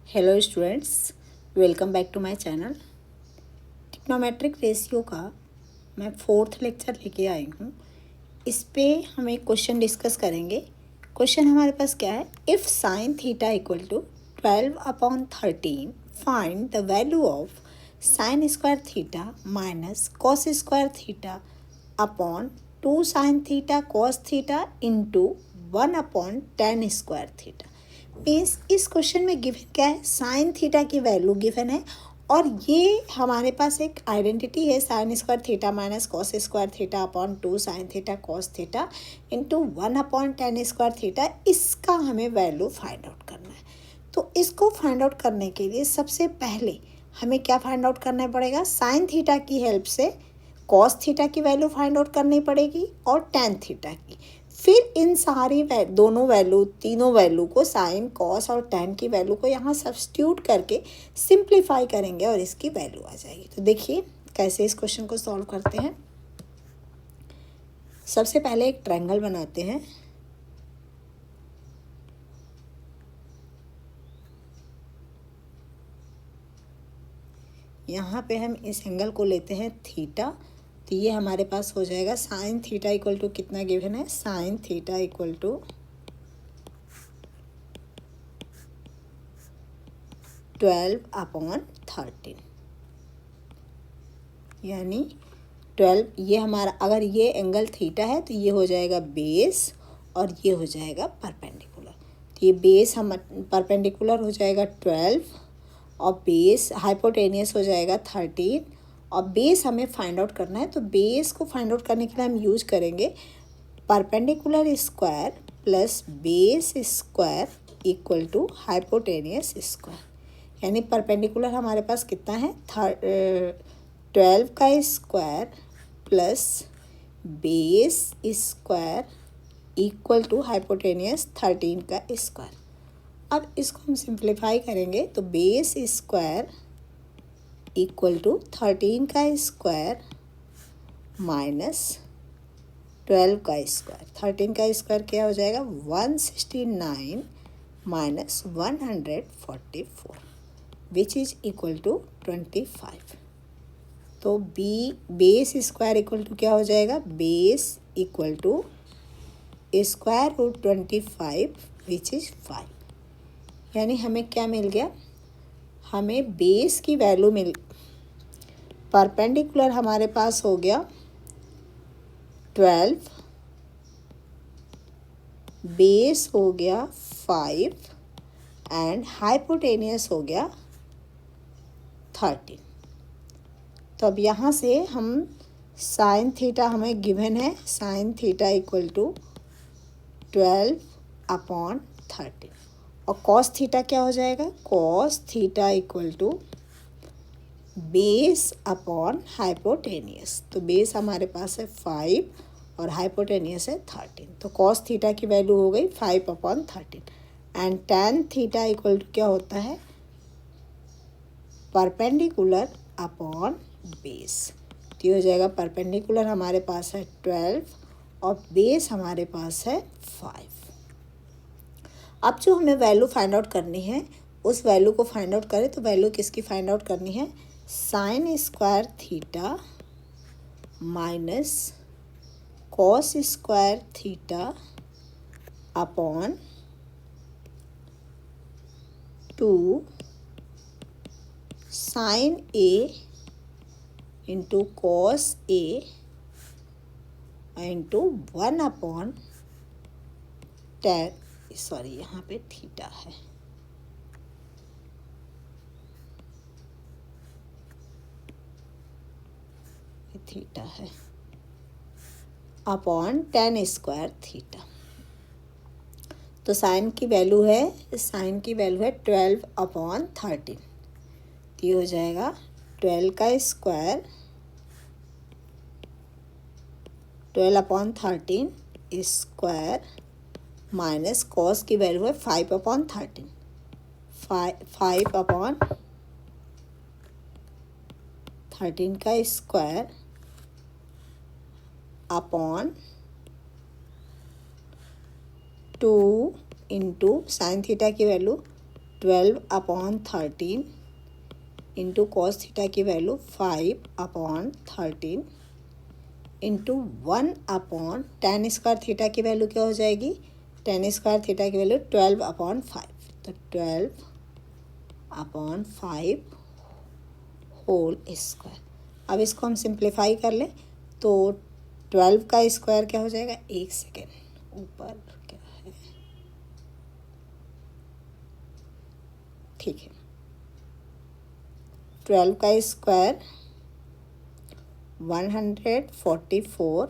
Hello students, welcome back to my channel. Trigonometric ratio का मैं 4th lecture लेके आई हूँ। इस पे हम एक क्वेश्चन डिस्कस करेंगे। क्वेश्चन हमारे पास क्या है, if sine theta equal to 12/13 find the value of sine square theta minus cos square theta upon 2 sine theta cos theta into 1/10 square theta. Means इस क्वेश्चन में गिवन क्या है, साइन थीटा की वैल्यू गिवन है और ये हमारे पास एक आइडेंटिटी है, sine square theta minus cos square theta upon 2 sine theta cos theta into 1/10 square theta. इसका हमें वैल्यू फाइंड आउट करना है। तो इसको फाइंड आउट करने के लिए सबसे पहले हमें क्या फाइंड आउट करना पड़ेगा, साइन थीटा की हेल्प से कॉस थीटा की वैल्यू फाइंड आउट करनी पड़ेगी और टेन थीटा की। फिर इन सारी तीनों वैल्यू को, साइन कॉस और टेन की वैल्यू को यहाँ सब्स्टिट्यूट करके सिंप्लीफाई करेंगे और इसकी वैल्यू आ जाएगी। तो देखिए कैसे इस क्वेश्चन को सॉल्व करते हैं। सबसे पहले एक ट्रायंगल बनाते हैं। यहाँ पे हम इस एंगल को लेते हैं थीटा। तो ये हमारे पास हो जाएगा साइन थीटा इक्वल टू कितना गिवन है, साइन थीटा इक्वल टू 12/13, यानी 12। ये हमारा, अगर ये एंगल थीटा है तो ये हो जाएगा बेस और ये हो जाएगा परपेंडिकुलर। तो ये बेस हम परपेंडिकुलर हो जाएगा 12 और बेस हाइपोटेनियस हो जाएगा 13 और बेस हमें फाइंड आउट करना है। तो बेस को फाइंड आउट करने के लिए हम यूज करेंगे perpendicular square plus base square equal to hypotenuse square. यानी परपेंडिकुलर हमारे पास कितना है, 12 का square plus base square equal to hypotenuse 13 का स्क्वायर। अब इसको हम सिंप्लीफाई करेंगे तो बेस स्क्वायर इक्वल टू 13 का स्क्वायर माइनस 12 का स्क्वायर। 13 का स्क्वायर क्या हो जाएगा, 169 minus 144 which is equal to 25। तो बेस स्क्वायर इक्वल टू क्या हो जाएगा, base equal to square root 25 which is 5। यानी हमें क्या मिल गया, हमें बेस की वैल्यू मिल, परपेंडिकुलर हमारे पास हो गया 12, बेस हो गया 5 एंड हाइपोटेनियस हो गया 13। तो अब यहाँ से हम साइन थीटा हमें गिवन है, साइन थीटा इक्वल टू 12/13 और कॉस थीटा क्या हो जाएगा, cos theta equal to base upon hypotenuse. तो बेस हमारे पास है 5 और हाइपोटेनियस है 13। तो कॉस थीटा की वैल्यू हो गई 5/13 and tan theta equal to क्या होता है, परपेंडिकुलर अपॉन बेस। तो ये हो जाएगा परपेंडिकुलर हमारे पास है 12 और बेस हमारे पास है 5। अब जो हमें वैल्यू फाइंड आउट करनी है, उस वैल्यू को फाइंड आउट करें तो वैल्यू किसकी फाइंड आउट करनी है, sine square theta minus cos square theta upon 2 sine A into cos A into 1/10, sorry यहाँ पे थीटा है, थीटा है, अपॉन 10 स्क्वायर थीटा। तो साइन की वैल्यू है 12/13। तो ये हो जाएगा 12 का स्क्वायर 12/13 स्क्वायर माइनस कॉस की वैल्यू है 5/13, 5/13 का square upon 2 into sine theta की वैल्यू 12/13 इंटू कॉस थीटा की वैल्यू 5/13 इंटू 1/tan² थीटा की वैल्यू क्या हो जाएगी, tan² थीटा की वैल्यू 12/5, तो 12/5 होल स्क्वायर। अब इसको हम सिंप्लीफाई कर लें तो 12 का स्क्वायर क्या हो जाएगा, एक सेकेंड ऊपर क्या है, ठीक है, 12 का स्क्वायर 144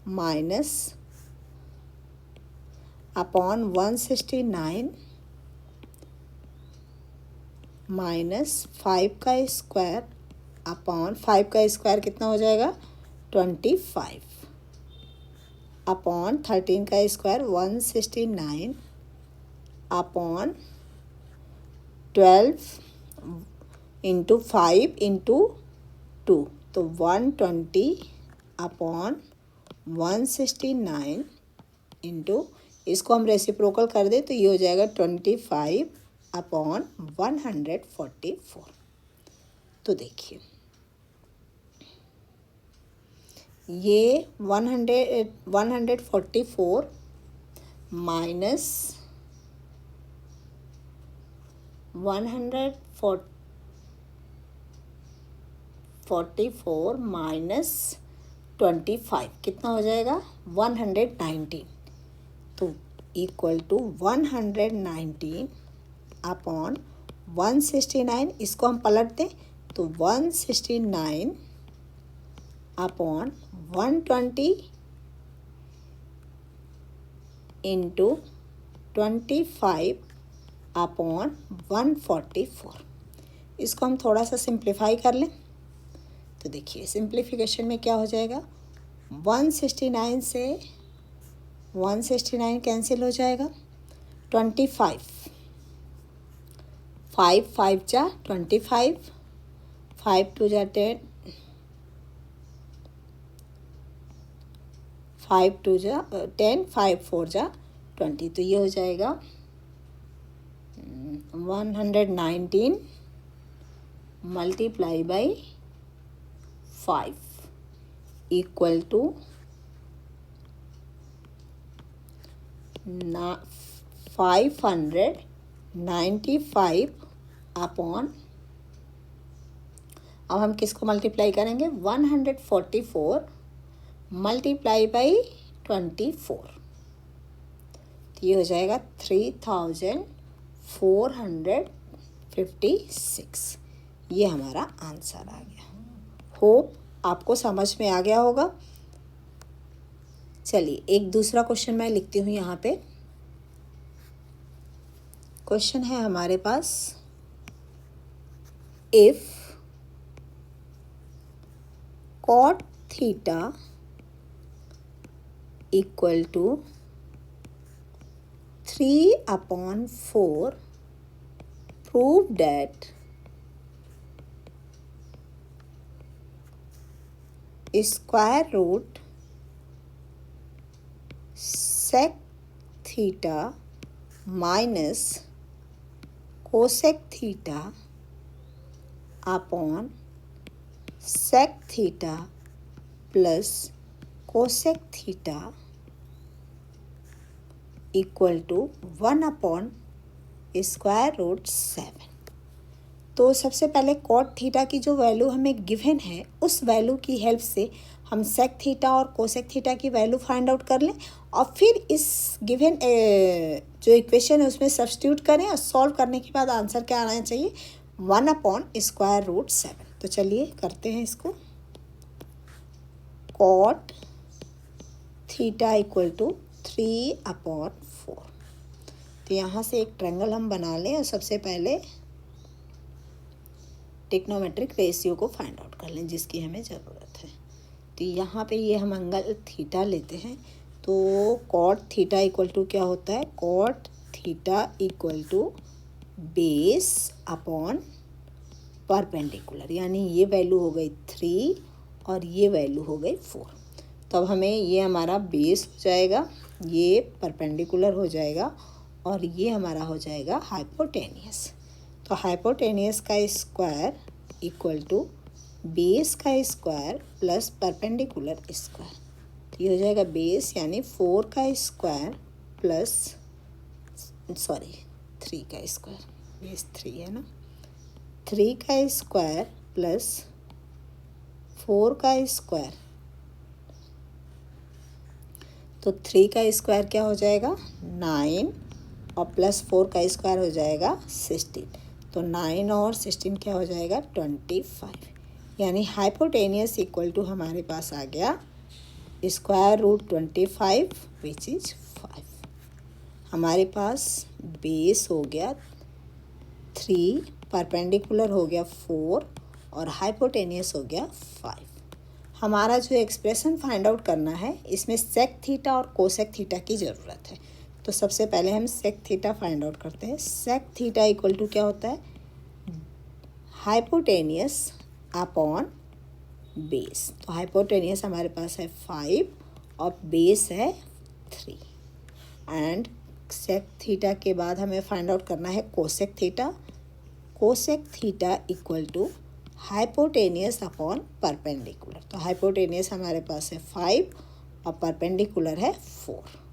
माइनस अपॉन 169 माइनस 5 का स्क्वायर अपॉन 5 का स्क्वायर कितना हो जाएगा 25 अपॉन 13 का स्क्वायर 169 अपॉन 12 इंटू 5 इंटू 2, तो 120 अपॉन 169 इंटू, इसको हम रेसिप्रोकल कर दें तो ये हो जाएगा 25 अपॉन 144। तो देखिए ये 144 माइनस 144 माइनस 25 कितना हो जाएगा 119, तो इक्वल टू 119 अपॉन 169, इसको हम पलट दें तो 169 अपॉन 120 इंटू 25 अपॉन 144। इसको हम थोड़ा सा सिंप्लीफाई कर लें तो देखिए सिंप्लीफिकेशन में क्या हो जाएगा, 169 से 169 कैंसिल हो जाएगा, 25 5 5 जा 25, 5 2 जा 10, 5 2 जा 10, 5 4 जा 20, तो ये हो जाएगा 119 multiply by 5 equal to 595 upon, अब हम किसको मल्टीप्लाई करेंगे 144 मल्टीप्लाई बाई 24, तो ये हो जाएगा 3456। ये हमारा आंसर आ गया। होप आपको समझ में आ गया होगा। चलिए एक दूसरा क्वेश्चन मैं लिखती हूँ यहाँ पे। क्वेश्चन है हमारे पास, if cot theta equal to 3/4 prove that square root sec theta minus cosec theta upon sec theta plus cosec theta equal to 1/√7। तो सबसे पहले कॉट थीटा की जो वैल्यू हमें गिवन है उस वैल्यू की हेल्प से हम सेक थीटा और कोसेक थीटा की वैल्यू फाइंड आउट कर लें और फिर इस गिवन जो इक्वेशन है उसमें सब्स्टिट्यूट करें और सॉल्व करने के बाद आंसर क्या आना चाहिए 1/√7। तो चलिए करते हैं इसको। कॉट थीटा इक्वल टू 3/4, तो यहाँ से एक ट्रायंगल हम बना लें और सबसे पहले ट्रिग्नोमेट्रिक रेशियो को फाइंड आउट कर लें जिसकी हमें ज़रूरत है। तो यहाँ पे ये हम एंगल थीटा लेते हैं, तो कॉट थीटा इक्वल टू क्या होता है, cot theta equal to base upon perpendicular, यानी ये वैल्यू हो गई 3 और ये वैल्यू हो गई 4। तो अब हमें ये हमारा बेस हो जाएगा, ये परपेंडिकुलर हो जाएगा और ये हमारा हो जाएगा हाइपोटेनियस। तो हाइपोटेनियस का स्क्वायर इक्वल टू बेस का स्क्वायर प्लस परपेंडिकुलर स्क्वायर। तो ये हो जाएगा बेस यानी 4 का स्क्वायर प्लस 3 का स्क्वायर, बेस 3 है ना, 3 का स्क्वायर प्लस 4 का स्क्वायर। तो 3 का स्क्वायर क्या हो जाएगा 9 और प्लस 4 का स्क्वायर हो जाएगा 16। तो 9 और 16 क्या हो जाएगा 25। यानी हाइपोटेनियस इक्वल टू हमारे पास आ गया स्क्वायर रूट 25 विच इज 5। हमारे पास बेस हो गया 3, परपेंडिकुलर हो गया 4 और हाइपोटेनियस हो गया 5। हमारा जो एक्सप्रेशन फाइंड आउट करना है इसमें सेक थीटा और कोसेक थीटा की ज़रूरत है। तो सबसे पहले हम सेक थीटा फाइंड आउट करते हैं। सेक थीटा इक्वल टू क्या होता है हाइपोटेनियस अपॉन बेस। तो हाइपोटेनियस हमारे पास है 5 और बेस है 3 एंड सेक थीटा के बाद हमें फाइंड आउट करना है cosec theta. Cosec theta equal to hypotenuse upon perpendicular. तो हाइपोटेनियस हमारे पास है 5 और परपेंडिकुलर है 4।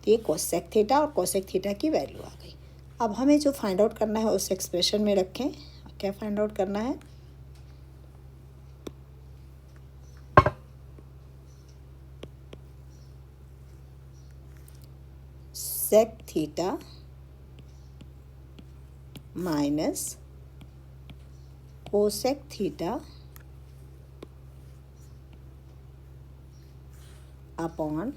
तो ये कोसेक थीटा और कोसेक थीटा की वैल्यू आ गई। अब हमें जो फाइंड आउट करना है उस एक्सप्रेशन में रखें। क्या फाइंड आउट करना है sec theta minus cosec theta upon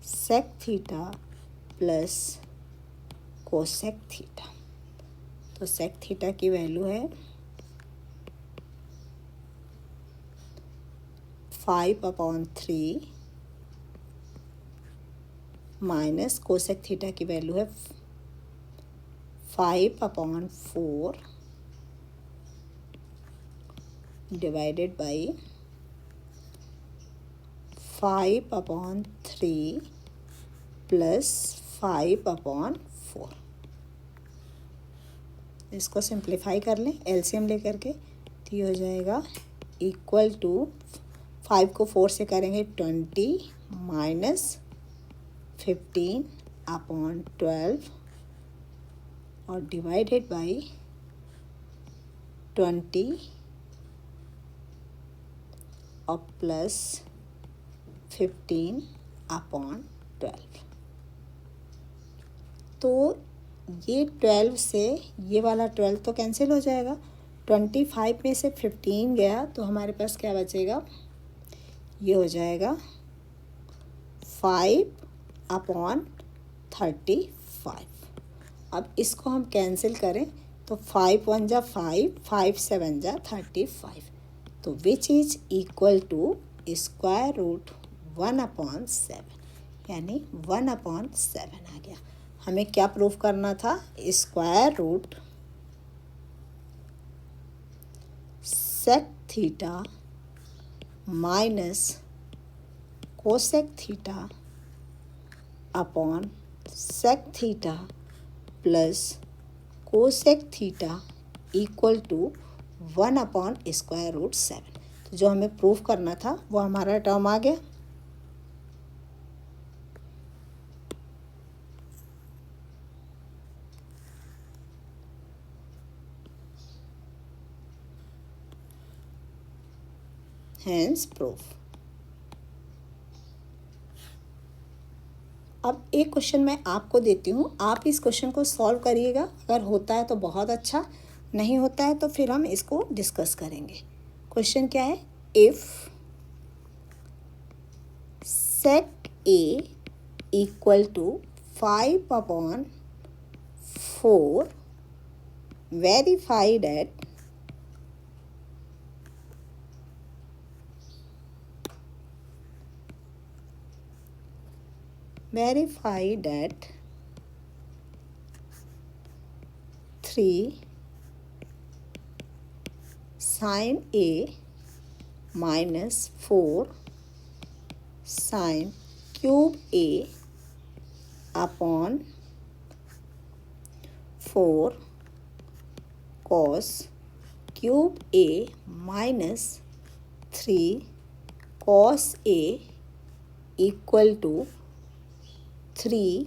sec theta plus cosec theta. तो सेक थीटा की वैल्यू है 5/3 माइनस कोसेक थीटा की वैल्यू है 5/4 डिवाइडेड बाई 5/3 प्लस 5/4। इसको सिंप्लीफाई कर लें एलसीएम लेकर के। तो ये हो जाएगा इक्वल टू 5 को 4 से करेंगे 20 माइनस 15/12 और डिवाइडेड बाई 20 और प्लस 15/12। तो ये 12 से ये वाला 12 तो कैंसिल हो जाएगा। 25 में से 15 गया तो हमारे पास क्या बचेगा ये हो जाएगा 5/35। अब इसको हम कैंसिल करें तो 5 1 जा 5, 5 7 जा 35। तो which is equal to square root 1/7 यानी 1/7 आ गया। हमें क्या प्रूफ करना था square root sec theta minus cosec theta upon sec theta plus cosec theta equal to 1/7। तो जो हमें प्रूफ करना था वो हमारा टर्म आ गया। Hence proof. अब एक क्वेश्चन मैं आपको देती हूँ, आप इस क्वेश्चन को सॉल्व करिएगा। अगर होता है तो बहुत अच्छा, नहीं होता है तो फिर हम इसको डिस्कस करेंगे। क्वेश्चन क्या है if sec A equal to 5/4 verify that verify that 3 sin A minus 4 sin cube A upon 4 cos cube A minus 3 cos A equal to 3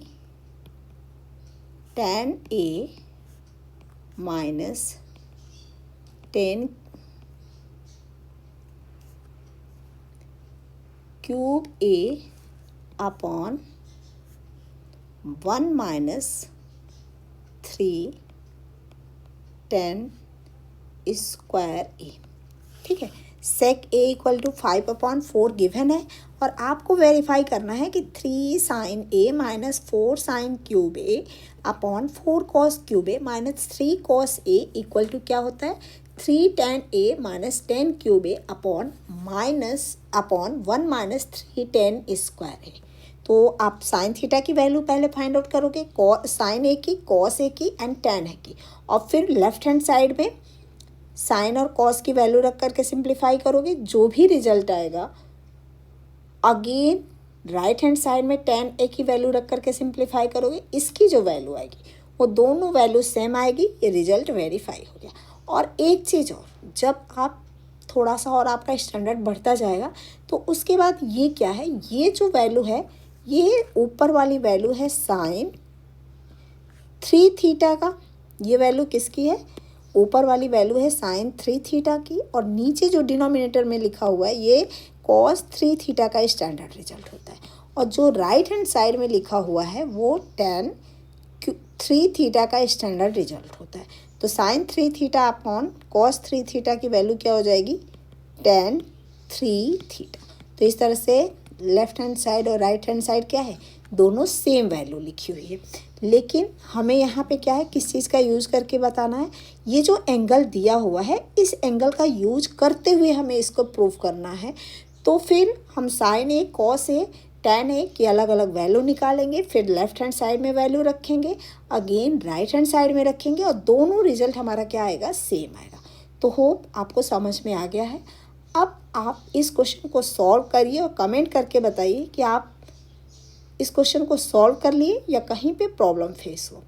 tan A minus 10 cube A अपॉन 1 minus 3 tan square A। ठीक है, sec A equal to 5/4 given है और आपको verify करना है कि 3 sine A minus 4 sine cube A upon 4 cos cube A minus 3 cos A equal to क्या होता है 3 tan A minus 10 cube A अपॉन 1 माइनस 3 tan स्क्वायर A। तो आप साइन थीटा की वैल्यू पहले फाइंड आउट करोगे, साइन ए की, कॉस ए की एंड टैन ए की, और फिर लेफ्ट हैंड साइड में साइन और कॉस की वैल्यू रख करके सिंप्लीफाई करोगे। जो भी रिजल्ट आएगा अगेन राइट हैंड साइड में टैन ए की वैल्यू रख करके सिंप्लीफाई करोगे। इसकी जो वैल्यू आएगी वो दोनों वैल्यू सेम आएगी, ये रिजल्ट वेरीफाई हो गया। और एक चीज़ और, जब आप थोड़ा सा और आपका स्टैंडर्ड बढ़ता जाएगा तो उसके बाद ये क्या है, ये जो वैल्यू है ये ऊपर वाली वैल्यू है साइन 3 थीटा का। ये वैल्यू किसकी है, ऊपर वाली वैल्यू है साइन 3 थीटा की, और नीचे जो डिनोमिनेटर में लिखा हुआ है ये कॉस 3 थीटा का स्टैंडर्ड रिजल्ट होता है। और जो राइट हैंड साइड में लिखा हुआ है वो टैन 3 थीटा का स्टैंडर्ड रिजल्ट होता है। तो sine 3 theta upon cos 3 theta की वैल्यू क्या हो जाएगी, टैन 3 थीटा। तो इस तरह से लेफ्ट हैंड साइड और राइट हैंड साइड क्या है, दोनों सेम वैल्यू लिखी हुई है। लेकिन हमें यहाँ पे क्या है, किस चीज़ का यूज़ करके बताना है, ये जो एंगल दिया हुआ है इस एंगल का यूज करते हुए हमें इसको प्रूव करना है। तो फिर हम sign A, cos A, tan A की अलग अलग वैल्यू निकालेंगे, फिर लेफ्ट हैंड साइड में वैल्यू रखेंगे, अगेन राइट हैंड साइड में रखेंगे, और दोनों रिजल्ट हमारा क्या आएगा, सेम आएगा। तो होप आपको समझ में आ गया है। अब आप इस क्वेश्चन को सॉल्व करिए और कमेंट करके बताइए कि आप इस क्वेश्चन को सॉल्व कर लिए या कहीं पे प्रॉब्लम फेस हो।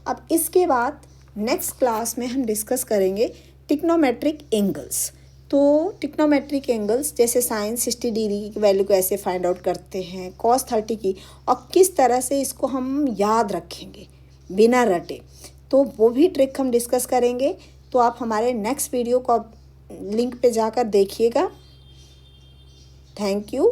अब इसके बाद नेक्स्ट क्लास में हम डिस्कस करेंगे ट्रिग्नोमेट्रिक एंगल्स। तो ट्रिग्नोमेट्रिक एंगल्स जैसे साइन 60 डिग्री की वैल्यू को ऐसे फाइंड आउट करते हैं, कॉस 30 की, और किस तरह से इसको हम याद रखेंगे बिना रटे, तो वो भी ट्रिक हम डिस्कस करेंगे। तो आप हमारे नेक्स्ट वीडियो को लिंक पे जाकर देखिएगा। Thank you.